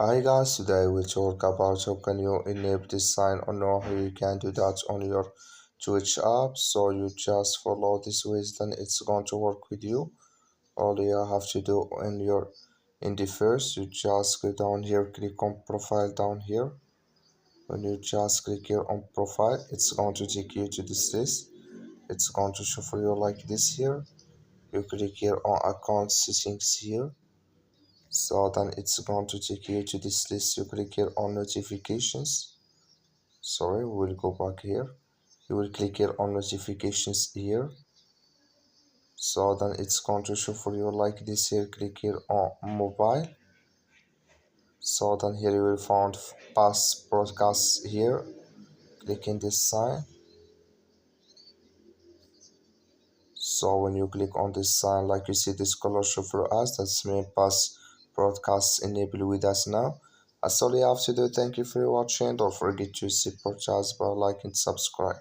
Hi guys, today we'll talk about how can you enable this sign or know how you can do that on your Twitch app. So you just follow this ways, then it's going to work with you. All you have to do in the first, you just go down here, click on profile down here. When you just click here on profile, it's going to take you to this list. It's going to show for you like this here. You click here on account settings here. So then it's going to take you to this list. You click here on notifications. Sorry, we'll go back here. You will click here on notifications here. So then it's going to show for you like this here. Click here on mobile. So then here you will find past broadcasts here. Click in this sign. So when you click on this sign, like you see this color show for us, that's mean past broadcasts enabled with us now. That's all you have to do. Thank you for watching. Don't forget to support us by like and subscribe.